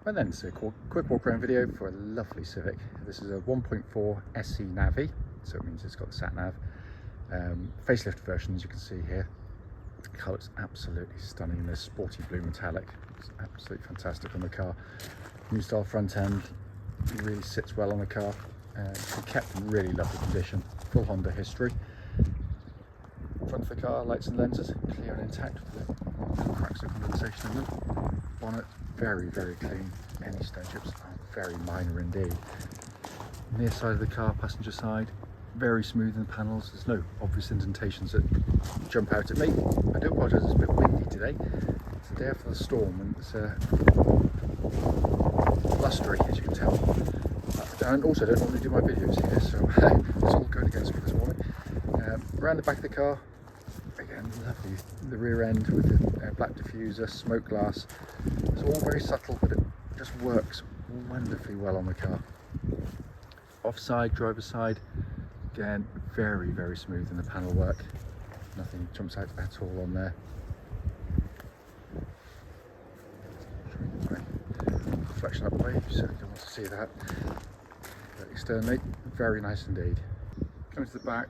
Right then, so quick walk around video for a lovely Civic. This is a 1.4 SE Navi, so it means it's got the sat nav. Facelift version, as you can see here. The colour's absolutely stunning. This sporty blue metallic, it's absolutely fantastic on the car. New style front end, really sits well on the car. It's been kept in really lovely condition. Full Honda history. Front of the car, lights and lenses clear and intact with no cracks or condensation in them. Bonnet very clean. Any stone chips are very minor indeed. Near side of the car, passenger side, very smooth in the panels. There's no obvious indentations that jump out at me. I do apologise, it's a bit windy today. It's the day after the storm and it's blustery, as you can tell. And also, I don't normally do my videos here, so it's all going against me this morning. Around the back of the car, again, lovely. The rear end with the black diffuser, smoke glass. It's all very subtle, but it just works wonderfully well on the car. Offside, driver's side, again, very smooth in the panel work. Nothing jumps out at all on there. Reflection up the way, you certainly don't want to see that. But externally, very nice indeed. Coming to the back,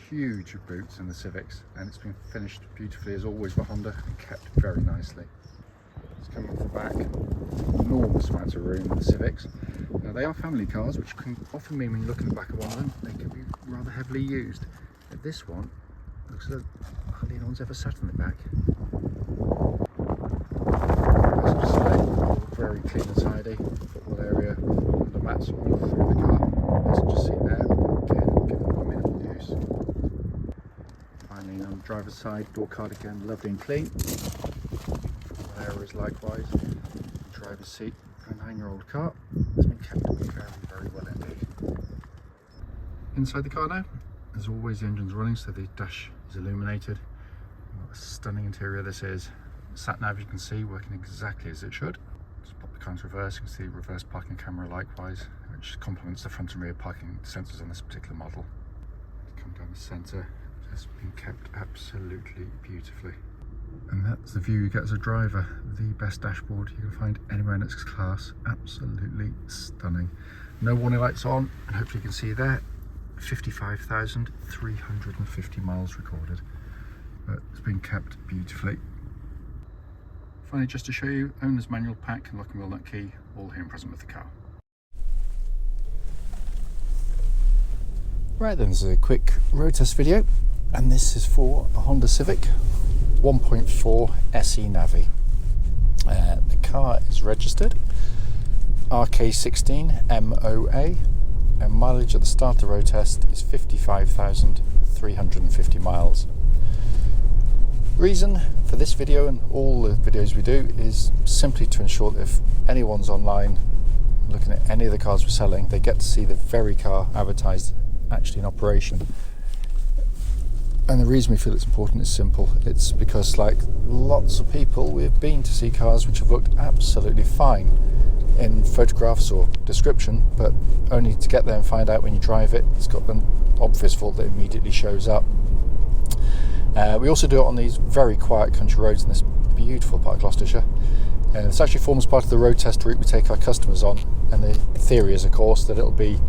huge boots in the Civics, and it's been finished beautifully as always by Honda and kept very nicely. It's coming off the back, enormous amounts of room in the Civics. Now they are family cars, which can often mean when you look in the back of one of them, they can be rather heavily used. But this one looks like hardly anyone's ever sat in the back. Very clean and tidy. Football area, the mats all through the car. Passenger seat there, again, given by minimal use. Finally, on the driver's side, door card again, lovely and clean. Football area is likewise. Driver's seat for a 9-year-old car has been kept very well indeed. Inside the car now, as always, the engine's running, so the dash is illuminated. What a stunning interior this is. Sat nav, you can see, working exactly as it should. Just pop the car into reverse, you can see reverse parking camera likewise, which complements the front and rear parking sensors on this particular model. Come down the centre, just been kept absolutely beautifully. And that's the view you get as a driver. The best dashboard you can find anywhere in its class. Absolutely stunning. No warning lights on, and hopefully you can see there, 55,350 miles recorded. But it's been kept beautifully. Finally, just to show you, owner's manual pack and lock and wheel nut key, all here and present with the car. Right then, this is a quick road test video, and this is for a Honda Civic 1.4 SE Navi. The car is registered RK65MOA, and mileage at the start of the road test is 55,350 miles. Reason for this video and all the videos we do is simply to ensure that if anyone's online looking at any of the cars we're selling, they get to see the very car advertised actually in operation. And the reason we feel it's important is simple. It's because, like lots of people, we've been to see cars which have looked absolutely fine in photographs or description, but only to get there and find out when you drive it, it's got an obvious fault that immediately shows up. We also do it on these very quiet country roads in this beautiful part of Gloucestershire. This actually forms part of the road test route we take our customers on, and the theory is, of course, that it'll be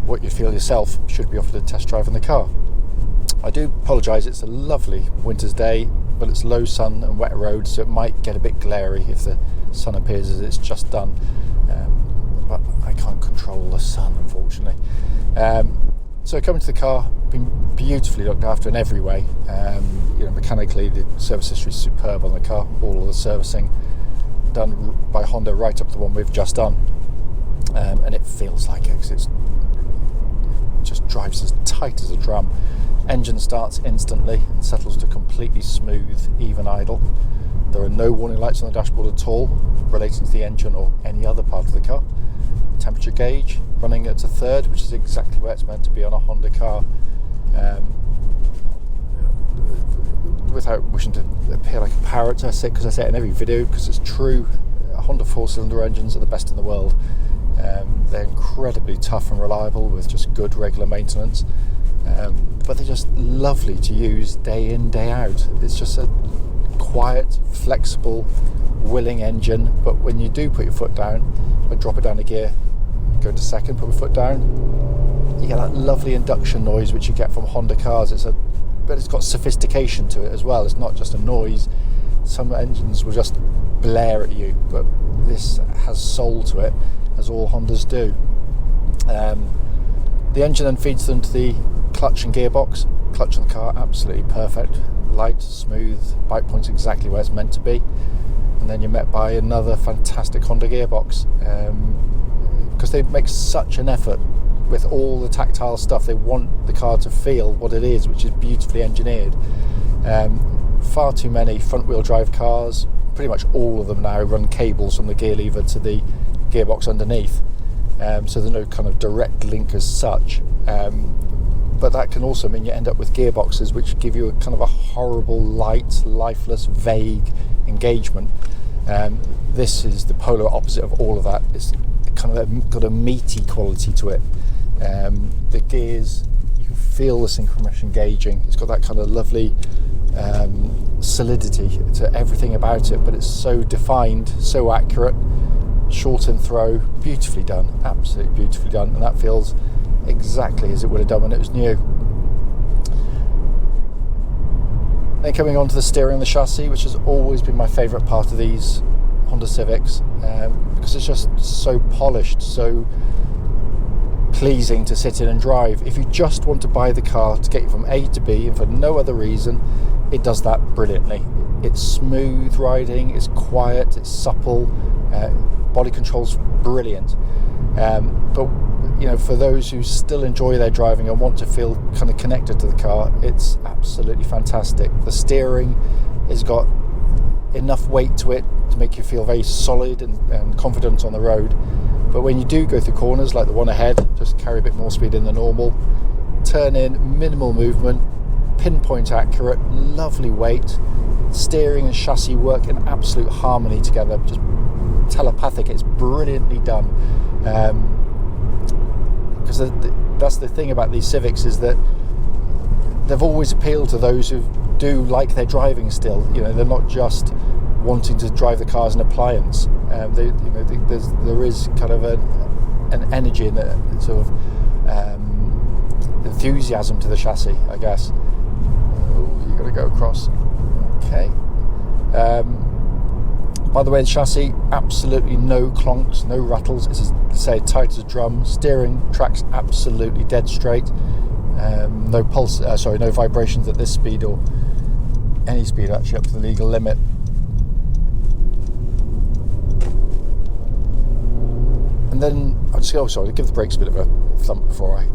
what you feel yourself should be offered a test drive in the car. I do apologise, it's a lovely winter's day, but it's low sun and wet roads, so it might get a bit glary if the sun appears as it's just done. But I can't control the sun, unfortunately. So coming to the car, been beautifully looked after in every way. Mechanically, the service history is superb on the car. All of the servicing done by Honda, right up to the one we've just done, and it feels like it, 'cause it just drives as tight as a drum. Engine starts instantly and settles to completely smooth, even idle. There are no warning lights on the dashboard at all relating to the engine or any other part of the car. Temperature gauge running at a third, which is exactly where it's meant to be on a Honda car. Without wishing to appear like a parrot, I say it in every video because it's true. Honda 4-cylinder engines are the best in the world. They're incredibly tough and reliable with just good regular maintenance, but they're just lovely to use day in, day out. It's just a quiet, flexible, willing engine, but when you do put your foot down, or drop it down a gear, go into second, put my foot down, you get that lovely induction noise which you get from Honda cars. But it's got sophistication to it as well. It's not just a noise. Some engines will just blare at you, but this has soul to it, as all Hondas do. The engine then feeds them to the clutch and gearbox. Clutch on the car, absolutely perfect. Light, smooth, bike points exactly where it's meant to be. And then you're met by another fantastic Honda gearbox. Because they make such an effort with all the tactile stuff. They want the car to feel what it is, which is beautifully engineered. Far too many front-wheel drive cars, pretty much all of them now run cables from the gear lever to the gearbox underneath. So there's no kind of direct link as such. But that can also mean you end up with gearboxes which give you a kind of a horrible, light, lifeless, vague engagement. This is the polar opposite of all of that. It's kind of got a meaty quality to it. The gears, you can feel the synchromesh engaging. It's got that kind of lovely solidity to everything about it, but it's so defined, so accurate, short in throw, beautifully done, absolutely beautifully done, and that feels exactly as it would have done when it was new. Then coming on to the steering and the chassis, which has always been my favourite part of these Honda Civics, because it's just so polished, so pleasing to sit in and drive. If you just want to buy the car to get you from A to B and for no other reason, it does that brilliantly. It's smooth riding, it's quiet, it's supple, body control's brilliant. But you know, for those who still enjoy their driving and want to feel kind of connected to the car, it's absolutely fantastic. The steering has got enough weight to it to make you feel very solid and confident on the road. But when you do go through corners like the one ahead, just carry a bit more speed in than normal, turn in, minimal movement, pinpoint accurate, lovely weight, steering and chassis work in absolute harmony together, just telepathic. It's brilliantly done. Because that's the thing about these Civics, is that they've always appealed to those who do like their driving still. You know, they're not just wanting to drive the car as an appliance. There is kind of an energy and a sort of enthusiasm to the chassis, I guess. Oh, you got to go across. Okay. By the way, the chassis, absolutely no clonks, no rattles. It's, say, tight as a drum. Steering tracks absolutely dead straight. No vibrations at this speed or any speed actually up to the legal limit. And then I'll just give the brakes a bit of a thump before I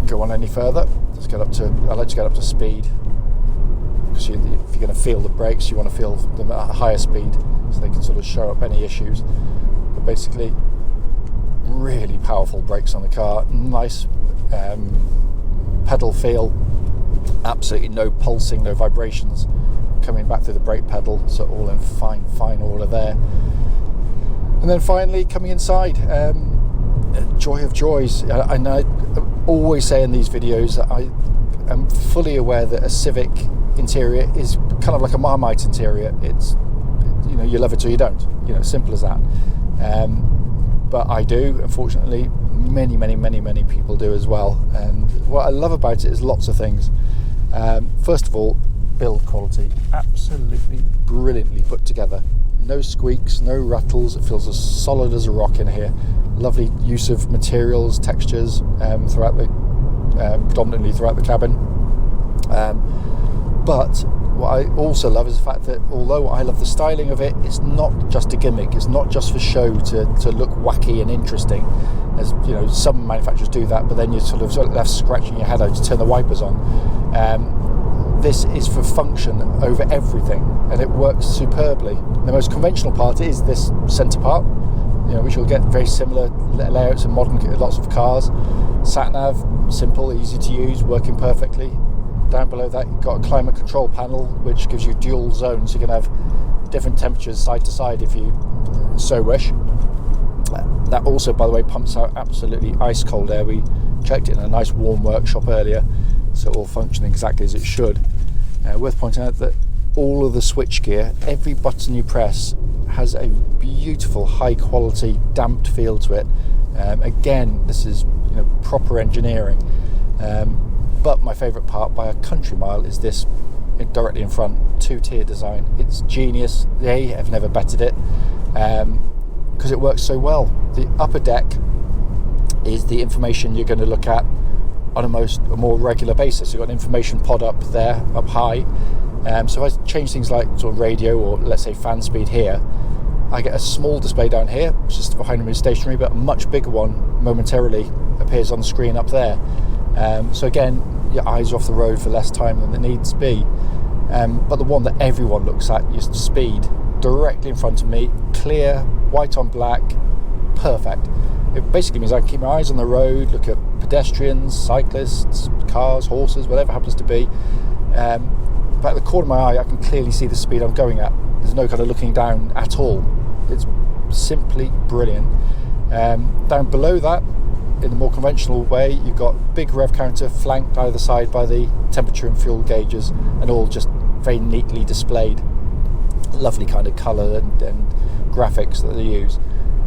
go on any further. I like to get up to speed, because if you're going to feel the brakes, you want to feel them at a higher speed, so they can sort of show up any issues. But basically, really powerful brakes on the car, nice pedal feel, absolutely no pulsing, no vibrations coming back through the brake pedal, so all in fine order there. And then finally, coming inside, joy of joys. And I always say in these videos that I am fully aware that a Civic interior is kind of like a Marmite interior. It's, you know, you love it or you don't. You know, simple as that. But I do, unfortunately. Many people do as well. And what I love about it is lots of things. First of all, build quality, absolutely brilliantly put together. No squeaks, no rattles. It feels as solid as a rock in here. Lovely use of materials, textures predominantly throughout the cabin. But what I also love is the fact that although I love the styling of it, it's not just a gimmick. It's not just for show to look wacky and interesting, as you know, some manufacturers do that, but then you're sort of left scratching your head out to turn the wipers on. This is for function over everything, and it works superbly. The most conventional part is this centre part, you know, which you'll get very similar layouts in lots of cars. Sat nav, simple, easy to use, working perfectly. Down below that, you've got a climate control panel, which gives you dual zones. You can have different temperatures side to side if you so wish. That also, by the way, pumps out absolutely ice cold air. We checked it in a nice warm workshop earlier, so it all functioning exactly as it should. Worth pointing out that all of the switchgear, every button you press has a beautiful high quality damped feel to it. Again, this is proper engineering, but my favourite part by a country mile is this directly in front 2-tier design. It's genius. They have never bettered it because it works so well. The upper deck is the information you're going to look at on a more regular basis. You've got an information pod up there, up high. So if I change things like sort of radio or let's say fan speed here, I get a small display down here, which is behind me stationary, but a much bigger one momentarily appears on the screen up there. So again, your eyes are off the road for less time than it needs to be. But the one that everyone looks at is speed, directly in front of me, clear, white on black, perfect. It basically means I can keep my eyes on the road, look at pedestrians, cyclists, cars, horses, whatever happens to be. But at the corner of my eye, I can clearly see the speed I'm going at. There's no kind of looking down at all. It's simply brilliant. Down below that, in the more conventional way, you've got big rev counter flanked either side by the temperature and fuel gauges, and all just very neatly displayed. Lovely kind of colour and graphics that they use.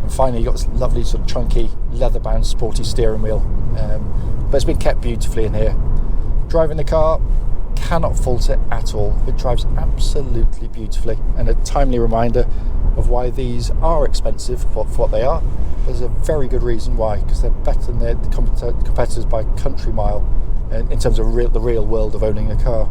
And finally, you've got this lovely sort of chunky leather-bound sporty steering wheel, but it's been kept beautifully in here. Driving the car, cannot fault it at all. It drives absolutely beautifully, and a timely reminder of why these are expensive for what they are. There's a very good reason why, because they're better than their competitors by country mile in terms of the real world of owning a car.